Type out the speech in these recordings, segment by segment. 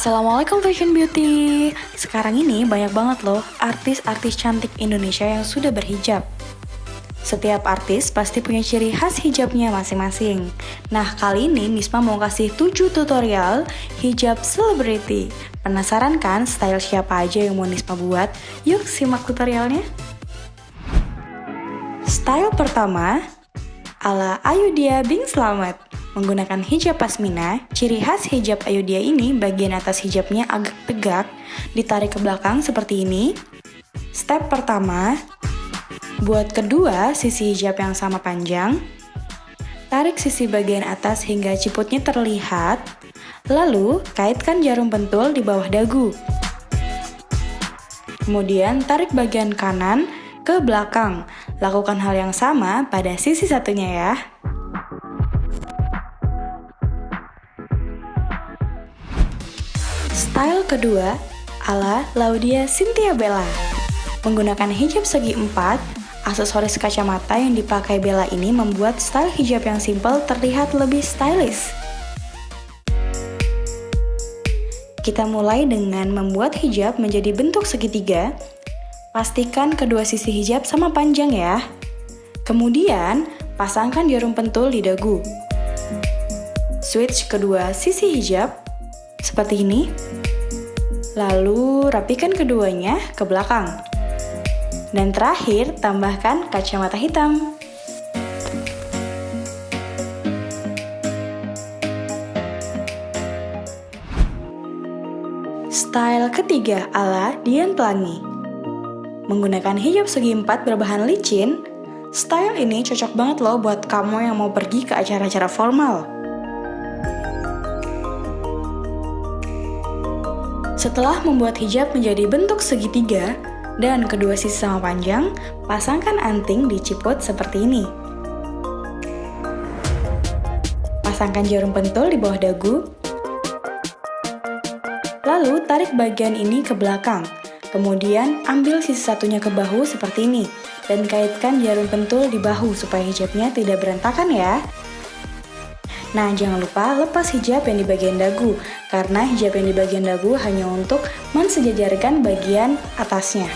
Assalamualaikum Fashion Beauty. Sekarang ini banyak banget loh artis-artis cantik Indonesia yang sudah berhijab. Setiap artis pasti punya ciri khas hijabnya masing-masing. Nah, kali ini Misma mau kasih 7 tutorial hijab selebriti. Penasaran kan style siapa aja yang mau Misma buat? Yuk simak tutorialnya. Style pertama, ala Ayudhya Bing Slamet. Menggunakan hijab pasmina, ciri khas hijab Ayudhya ini bagian atas hijabnya agak tegak, ditarik ke belakang seperti ini. Step pertama, buat kedua sisi hijab yang sama panjang. Tarik sisi bagian atas hingga ciputnya terlihat. Lalu, kaitkan jarum pentul di bawah dagu. Kemudian, tarik bagian kanan ke belakang. Lakukan hal yang sama pada sisi satunya ya. Style kedua, ala Laudya Chintya Bella. Menggunakan hijab segi 4, aksesoris kacamata yang dipakai Bella ini membuat style hijab yang simpel terlihat lebih stylish. Kita mulai dengan membuat hijab menjadi bentuk segitiga. Pastikan kedua sisi hijab sama panjang ya. Kemudian, pasangkan jarum pentul di dagu. Switch kedua sisi hijab seperti ini. Lalu rapikan keduanya ke belakang. Dan terakhir, tambahkan kacamata hitam. Style ketiga ala Dian Pelangi. Menggunakan hijab segi 4 berbahan licin, style ini cocok banget loh buat kamu yang mau pergi ke acara-acara formal. Setelah membuat hijab menjadi bentuk segitiga dan kedua sisi sama panjang, pasangkan anting di ciput seperti ini. Pasangkan jarum pentul di bawah dagu. Lalu tarik bagian ini ke belakang. Kemudian ambil sisi satunya ke bahu seperti ini dan kaitkan jarum pentul di bahu supaya hijabnya tidak berantakan ya. Nah, jangan lupa lepas hijab yang di bagian dagu, karena hijab yang di bagian dagu hanya untuk mensejajarkan bagian atasnya.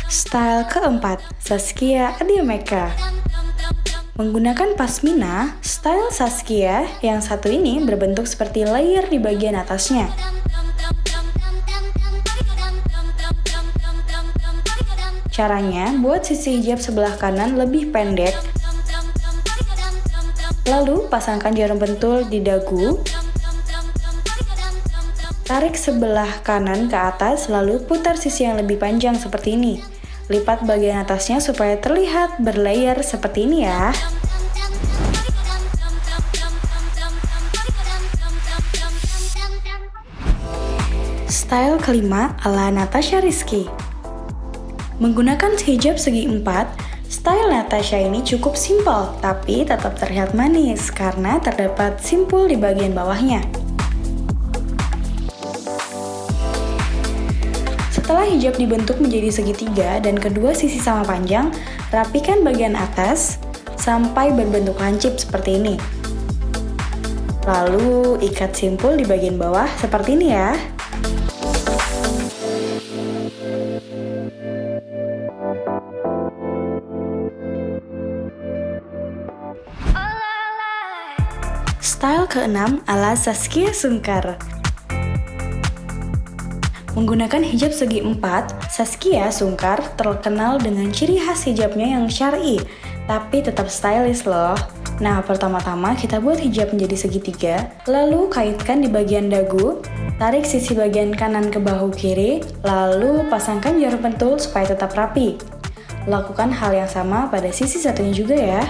Style keempat, Saskia Adiameka. Menggunakan pasmina, style Saskia yang satu ini berbentuk seperti layer di bagian atasnya. Caranya, buat sisi hijab sebelah kanan lebih pendek. Lalu, pasangkan jarum pentul di dagu. Tarik sebelah kanan ke atas, lalu putar sisi yang lebih panjang seperti ini. Lipat bagian atasnya supaya terlihat berlayer seperti ini ya. Style kelima ala Natasha Rizky. Menggunakan hijab segi 4, style Natasha ini cukup simpel tapi tetap terlihat manis karena terdapat simpul di bagian bawahnya. Setelah hijab dibentuk menjadi segitiga dan kedua sisi sama panjang, rapikan bagian atas sampai berbentuk lancip seperti ini. Lalu ikat simpul di bagian bawah seperti ini ya. Style keenam ala Zaskia Sungkar. Menggunakan hijab segi 4, Zaskia Sungkar terkenal dengan ciri khas hijabnya yang syar'i, tapi tetap stylish loh. Nah, pertama-tama kita buat hijab menjadi segitiga, lalu kaitkan di bagian dagu, tarik sisi bagian kanan ke bahu kiri, lalu pasangkan jarum pentul supaya tetap rapi. Lakukan hal yang sama pada sisi satunya juga ya.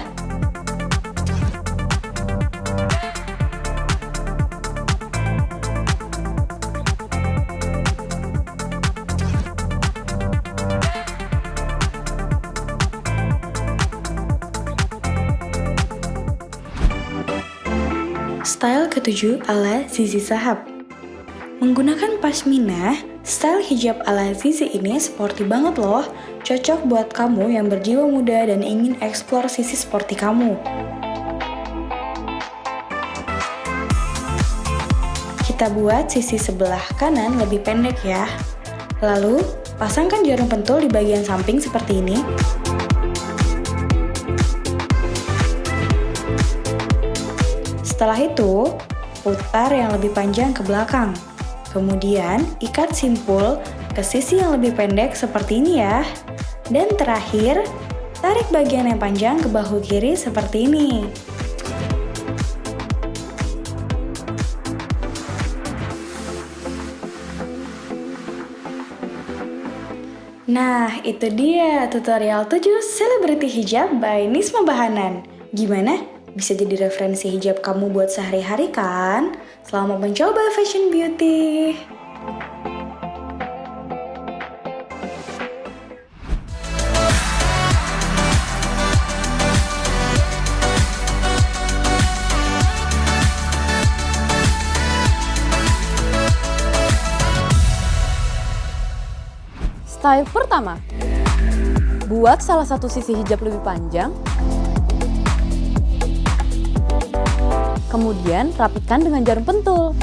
Style ketujuh ala Zizi Shahab. Menggunakan pashmina, style hijab ala Zizi ini sporty banget loh. Cocok buat kamu yang berjiwa muda dan ingin eksplor sisi sporty kamu. Kita buat sisi sebelah kanan lebih pendek ya. Lalu, pasangkan jarum pentul di bagian samping seperti ini. Setelah itu, putar yang lebih panjang ke belakang. Kemudian, ikat simpul ke sisi yang lebih pendek seperti ini ya. Dan terakhir, tarik bagian yang panjang ke bahu kiri seperti ini. Nah, itu dia tutorial 7 Celebrity Hijab by Nisma Bahanan. Gimana? Bisa jadi referensi hijab kamu buat sehari-hari kan? Selamat mencoba fashion beauty! Style pertama, buat salah satu sisi hijab lebih panjang, kemudian rapikan dengan jarum pentul.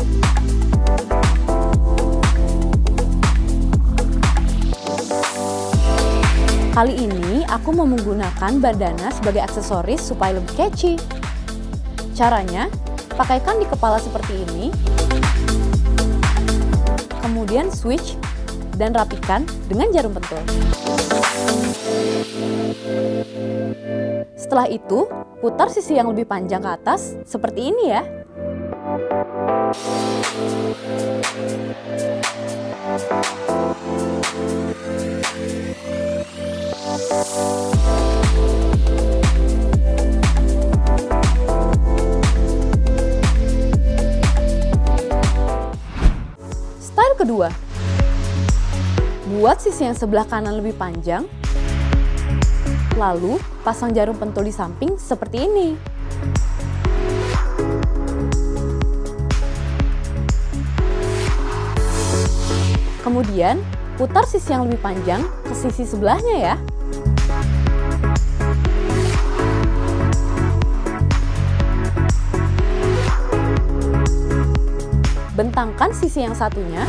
Kali ini aku mau menggunakan bandana sebagai aksesoris supaya lebih catchy. Caranya, pakaikan di kepala seperti ini, kemudian switch dan rapikan dengan jarum pentul. Setelah itu, putar sisi yang lebih panjang ke atas seperti ini ya. Style kedua, buat sisi yang sebelah kanan lebih panjang, lalu pasang jarum pentul di samping seperti ini. Kemudian, putar sisi yang lebih panjang ke sisi sebelahnya ya. Bentangkan sisi yang satunya,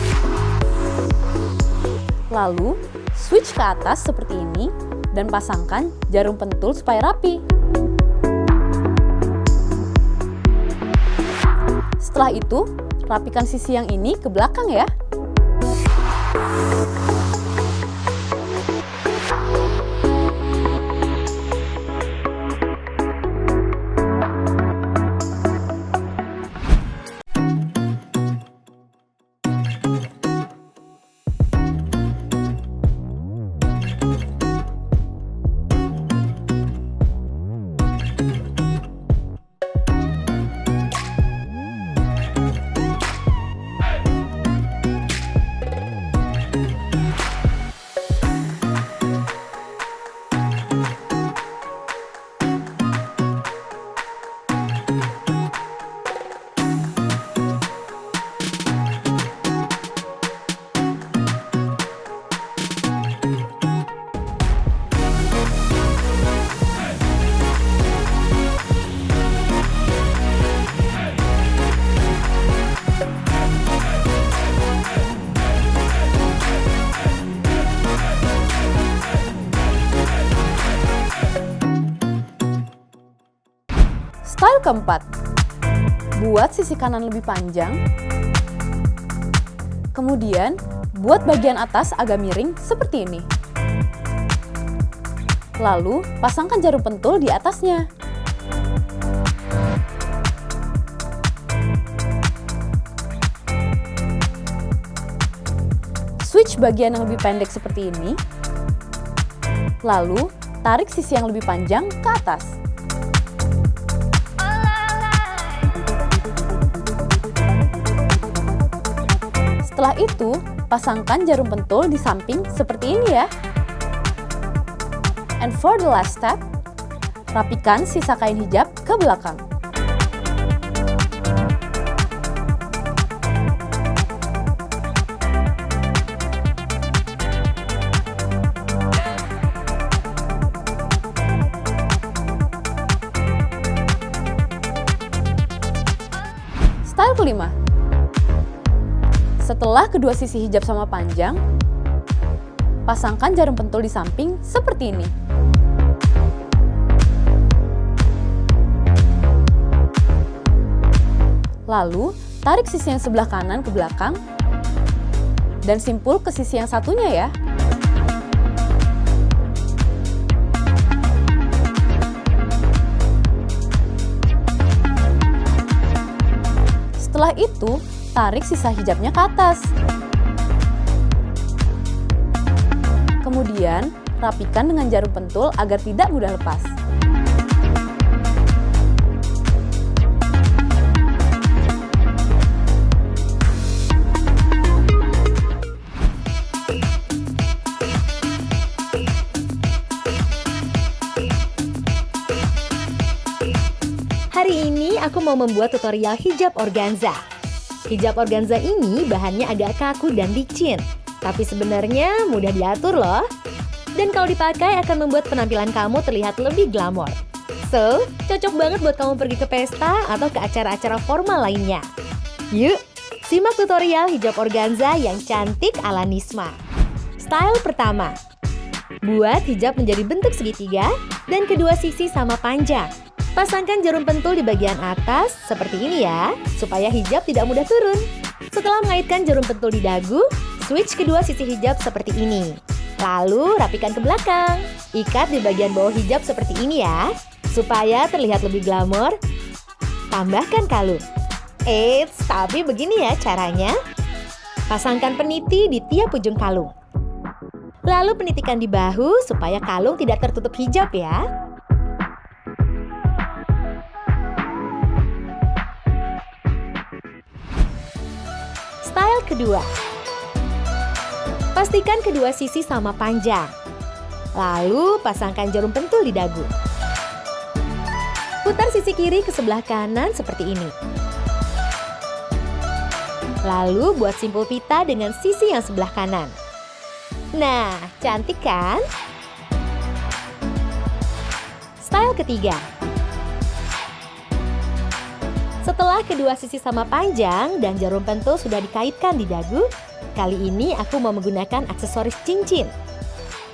lalu switch ke atas seperti ini dan pasangkan jarum pentul supaya rapi. Setelah itu, rapikan sisi yang ini ke belakang ya. Style keempat, buat sisi kanan lebih panjang, kemudian buat bagian atas agak miring seperti ini. Lalu pasangkan jarum pentul di atasnya. Switch bagian yang lebih pendek seperti ini, lalu tarik sisi yang lebih panjang ke atas. Setelah itu, pasangkan jarum pentul di samping seperti ini ya. And for the last step, rapikan sisa kain hijab ke belakang. kelima. Setelah kedua sisi hijab sama panjang, pasangkan jarum pentul di samping seperti ini. Lalu, tarik sisi yang sebelah kanan ke belakang dan simpul ke sisi yang satunya ya. Setelah itu, tarik sisa hijabnya ke atas. Kemudian, rapikan dengan jarum pentul agar tidak mudah lepas. Hari ini aku mau membuat tutorial hijab organza. Hijab organza ini bahannya agak kaku dan licin, tapi sebenarnya mudah diatur loh. Dan kalau dipakai akan membuat penampilan kamu terlihat lebih glamor. So, cocok banget buat kamu pergi ke pesta atau ke acara-acara formal lainnya. Yuk, simak tutorial hijab organza yang cantik ala Nisma. Style pertama, buat hijab menjadi bentuk segitiga dan kedua sisi sama panjang. Pasangkan jarum pentul di bagian atas seperti ini ya, supaya hijab tidak mudah turun. Setelah mengaitkan jarum pentul di dagu, switch kedua sisi hijab seperti ini. Lalu rapikan ke belakang. Ikat di bagian bawah hijab seperti ini ya, supaya terlihat lebih glamor. Tambahkan kalung. Eits, tapi begini ya caranya. Pasangkan peniti di tiap ujung kalung. Lalu penitikan di bahu supaya kalung tidak tertutup hijab ya. Style kedua, pastikan kedua sisi sama panjang. Lalu pasangkan jarum pentul di dagu. Putar sisi kiri ke sebelah kanan seperti ini. Lalu buat simpul pita dengan sisi yang sebelah kanan. Nah, cantik kan? Style ketiga, setelah kedua sisi sama panjang dan jarum pentul sudah dikaitkan di dagu, kali ini aku mau menggunakan aksesoris cincin.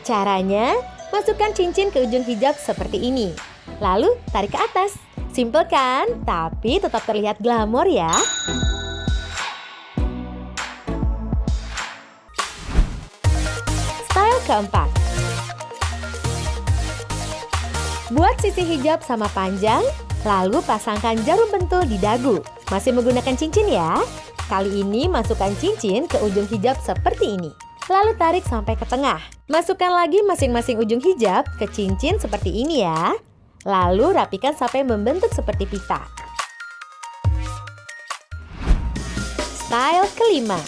Caranya, masukkan cincin ke ujung hijab seperti ini. Lalu tarik ke atas. Simpel kan? Tapi tetap terlihat glamor ya. Style keempat, buat sisi hijab sama panjang, lalu pasangkan jarum pentul di dagu. Masih menggunakan cincin ya. Kali ini masukkan cincin ke ujung hijab seperti ini. Lalu tarik sampai ke tengah. Masukkan lagi masing-masing ujung hijab ke cincin seperti ini ya. Lalu rapikan sampai membentuk seperti pita. Style kelima,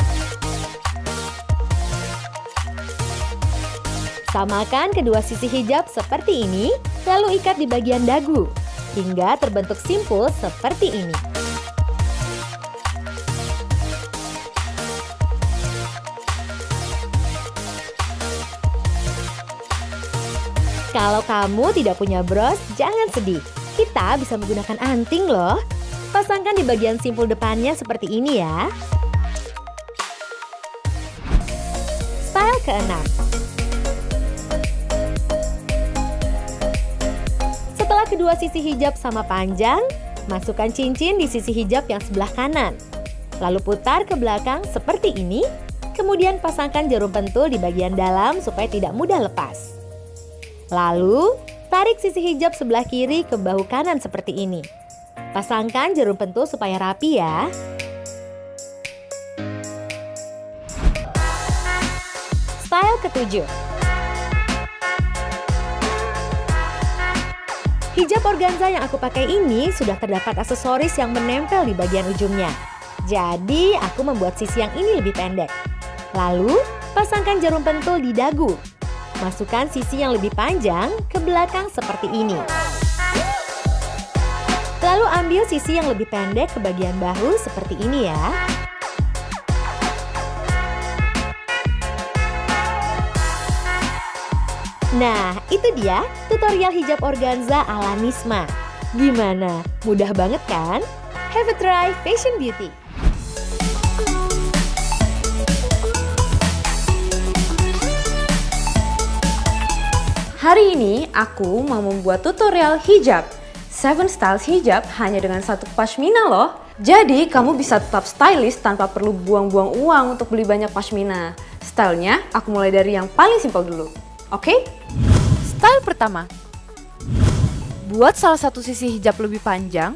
samakan kedua sisi hijab seperti ini, lalu ikat di bagian dagu hingga terbentuk simpul seperti ini. Kalau kamu tidak punya bros, jangan sedih. Kita bisa menggunakan anting loh. Pasangkan di bagian simpul depannya seperti ini ya. Style keenam, setelah kedua sisi hijab sama panjang, masukkan cincin di sisi hijab yang sebelah kanan. Lalu putar ke belakang seperti ini. Kemudian pasangkan jarum pentul di bagian dalam supaya tidak mudah lepas. Lalu, tarik sisi hijab sebelah kiri ke bahu kanan seperti ini. Pasangkan jarum pentul supaya rapi ya. Style ketujuh, hijab organza yang aku pakai ini sudah terdapat aksesoris yang menempel di bagian ujungnya. Jadi, aku membuat sisi yang ini lebih pendek. Lalu, pasangkan jarum pentul di dagu. Masukkan sisi yang lebih panjang ke belakang seperti ini. Lalu ambil sisi yang lebih pendek ke bagian bahu seperti ini ya. Nah, itu dia tutorial hijab organza ala Nisma. Gimana? Mudah banget kan? Have a try Fashion Beauty! Hari ini aku mau membuat tutorial hijab. 7 styles hijab hanya dengan satu pashmina loh. Jadi kamu bisa tetap stylish tanpa perlu buang-buang uang untuk beli banyak pashmina. Stylenya aku mulai dari yang paling simpel dulu. Oke? Style pertama. Buat salah satu sisi hijab lebih panjang.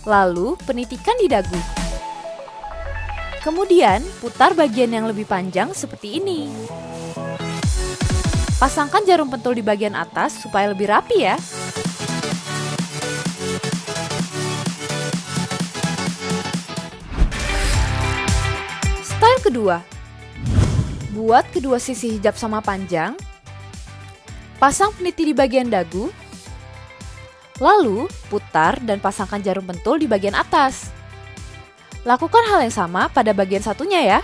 Lalu penitikan di dagu. Kemudian putar bagian yang lebih panjang seperti ini. Pasangkan jarum pentul di bagian atas supaya lebih rapi ya. Style kedua. Buat kedua sisi hijab sama panjang. Pasang peniti di bagian dagu. Lalu putar dan pasangkan jarum pentul di bagian atas. Lakukan hal yang sama pada bagian satunya ya.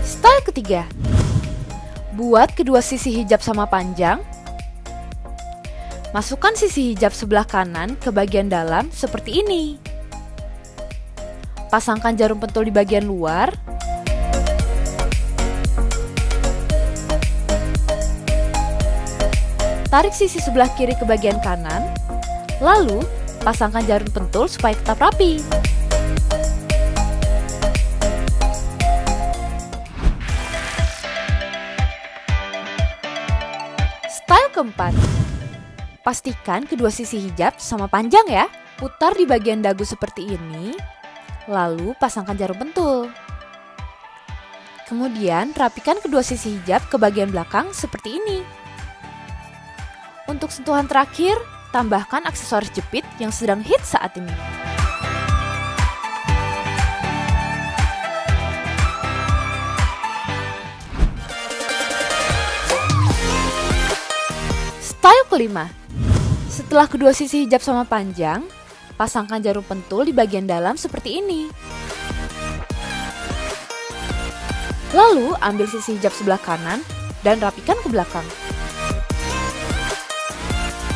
Style ketiga. Buat kedua sisi hijab sama panjang. Masukkan sisi hijab sebelah kanan ke bagian dalam seperti ini. Pasangkan jarum pentul di bagian luar. Tarik sisi sebelah kiri ke bagian kanan. Lalu, pasangkan jarum pentul supaya tetap rapi. Style keempat. Pastikan kedua sisi hijab sama panjang ya. Putar di bagian dagu seperti ini. Lalu pasangkan jarum pentul. Kemudian rapikan kedua sisi hijab ke bagian belakang seperti ini. Untuk sentuhan terakhir, tambahkan aksesoris jepit yang sedang hits saat ini. Style kelima. Setelah kedua sisi hijab sama panjang, pasangkan jarum pentul di bagian dalam seperti ini. Lalu ambil sisi hijab sebelah kanan dan rapikan ke belakang.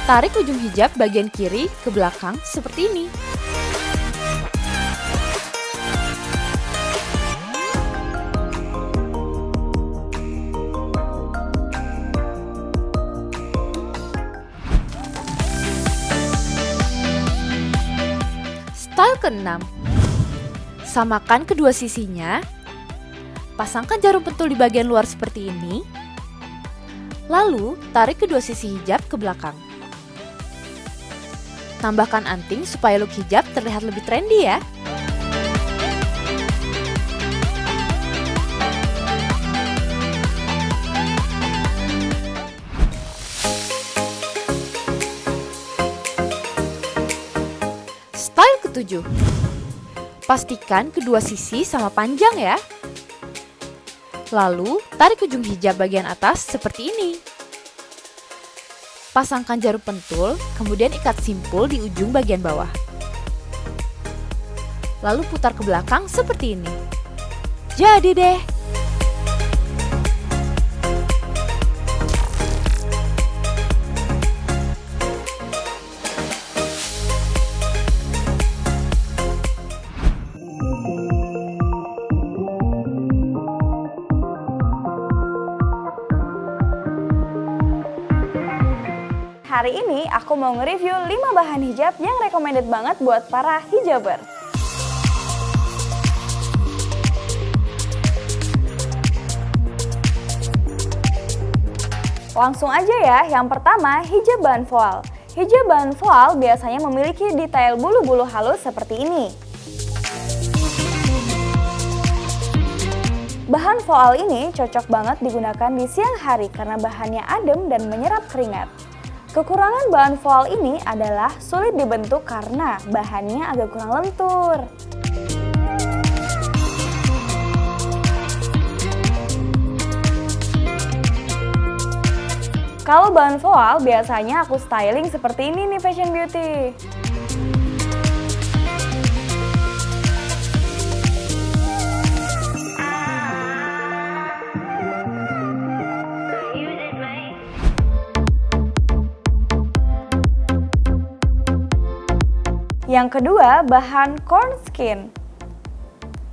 Tarik ujung hijab bagian kiri ke belakang seperti ini. Style keenam. Samakan kedua sisinya. Pasangkan jarum pentul di bagian luar seperti ini. Lalu, tarik kedua sisi hijab ke belakang. Tambahkan anting supaya look hijab terlihat lebih trendy ya. Style ketujuh. Pastikan kedua sisi sama panjang ya. Lalu, tarik ujung hijab bagian atas seperti ini. Pasangkan jarum pentul, kemudian ikat simpul di ujung bagian bawah. Lalu putar ke belakang seperti ini. Jadi deh! Hari ini aku mau nge-review 5 bahan hijab yang recommended banget buat para hijaber. Langsung aja ya, yang pertama hijab bahan voal. Hijab bahan voal biasanya memiliki detail bulu-bulu halus seperti ini. Bahan voal ini cocok banget digunakan di siang hari karena bahannya adem dan menyerap keringat. Kekurangan bahan voal ini adalah sulit dibentuk karena bahannya agak kurang lentur. Kalau bahan voal biasanya aku styling seperti ini nih Fashion Beauty. Yang kedua, bahan corn skin.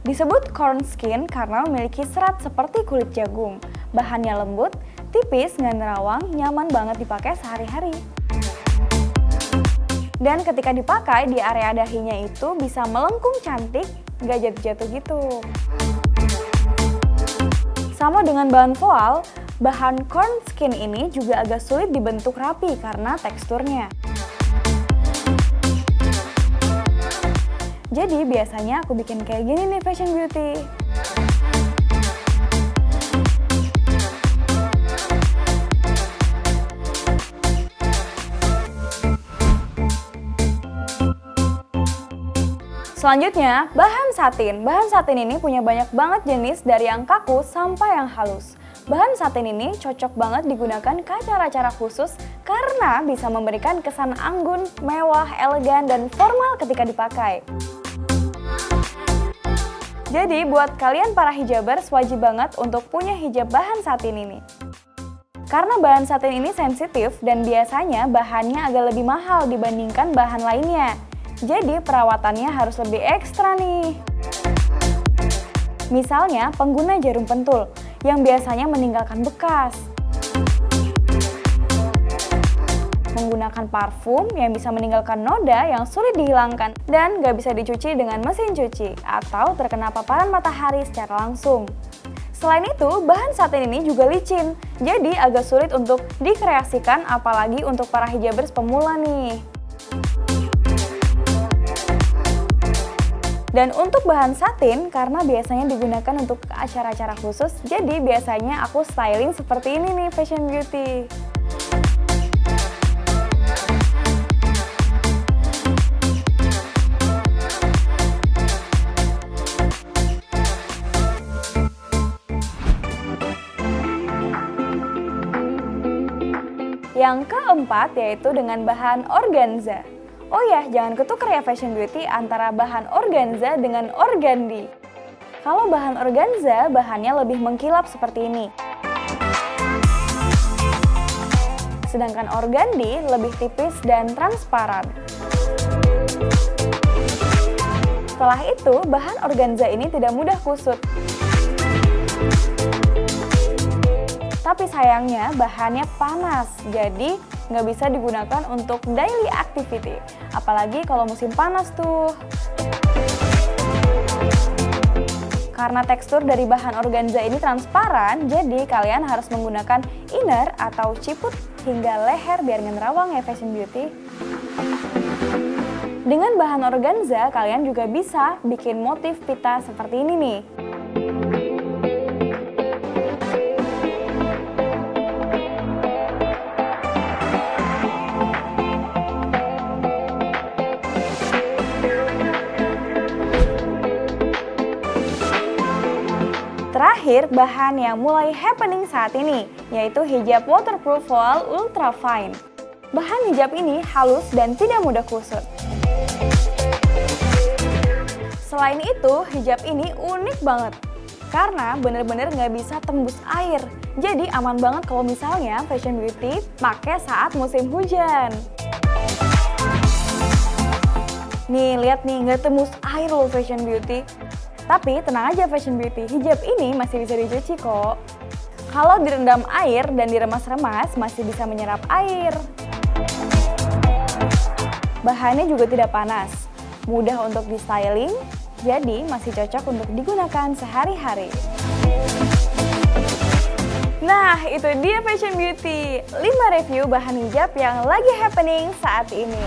Disebut corn skin karena memiliki serat seperti kulit jagung. Bahannya lembut, tipis, nggak nerawang, nyaman banget dipakai sehari-hari. Dan ketika dipakai di area dahinya itu bisa melengkung cantik, nggak jatuh-jatuh gitu. Sama dengan bahan voal, bahan corn skin ini juga agak sulit dibentuk rapi karena teksturnya. Jadi biasanya aku bikin kayak gini nih Fashion Beauty. Selanjutnya, bahan satin. Bahan satin ini punya banyak banget jenis dari yang kaku sampai yang halus. Bahan satin ini cocok banget digunakan ke acara-acara khusus karena bisa memberikan kesan anggun, mewah, elegan, dan formal ketika dipakai. Jadi buat kalian para hijabers wajib banget untuk punya hijab bahan satin ini. Karena bahan satin ini sensitif dan biasanya bahannya agak lebih mahal dibandingkan bahan lainnya. Jadi perawatannya harus lebih ekstra nih. Misalnya pengguna jarum pentul yang biasanya meninggalkan bekas. Menggunakan parfum yang bisa meninggalkan noda yang sulit dihilangkan dan gak bisa dicuci dengan mesin cuci atau terkena paparan matahari secara langsung. Selain itu, bahan satin ini juga licin, jadi agak sulit untuk dikreasikan apalagi untuk para hijabers pemula nih. Dan untuk bahan satin, karena biasanya digunakan untuk acara-acara khusus, jadi biasanya aku styling seperti ini nih Fashion Beauty. Yang keempat yaitu dengan bahan organza. Oh ya, jangan ketukar ya Fashion Beauty antara bahan organza dengan organdi. Kalau bahan organza, bahannya lebih mengkilap seperti ini. Sedangkan organdi lebih tipis dan transparan. Setelah itu, bahan organza ini tidak mudah kusut. Tapi sayangnya bahannya panas, jadi nggak bisa digunakan untuk daily activity. Apalagi kalau musim panas tuh. Karena tekstur dari bahan organza ini transparan, jadi kalian harus menggunakan inner atau ciput hingga leher biar ngerawang ya Fashion Beauty. Dengan bahan organza, kalian juga bisa bikin motif pita seperti ini nih. Terakhir, bahan yang mulai happening saat ini, yaitu hijab waterproof voile ultra fine. Bahan hijab ini halus dan tidak mudah kusut. Selain itu, hijab ini unik banget, karena bener-bener nggak bisa tembus air. Jadi aman banget kalau misalnya Fashion Beauty pakai saat musim hujan. Nih, lihat nih, nggak tembus air loh Fashion Beauty. Tapi tenang aja Fashion Beauty, hijab ini masih bisa dicuci kok. Kalau direndam air dan diremas-remas masih bisa menyerap air. Bahannya juga tidak panas, mudah untuk di-styling, jadi masih cocok untuk digunakan sehari-hari. Nah, itu dia Fashion Beauty, 5 review bahan hijab yang lagi happening saat ini.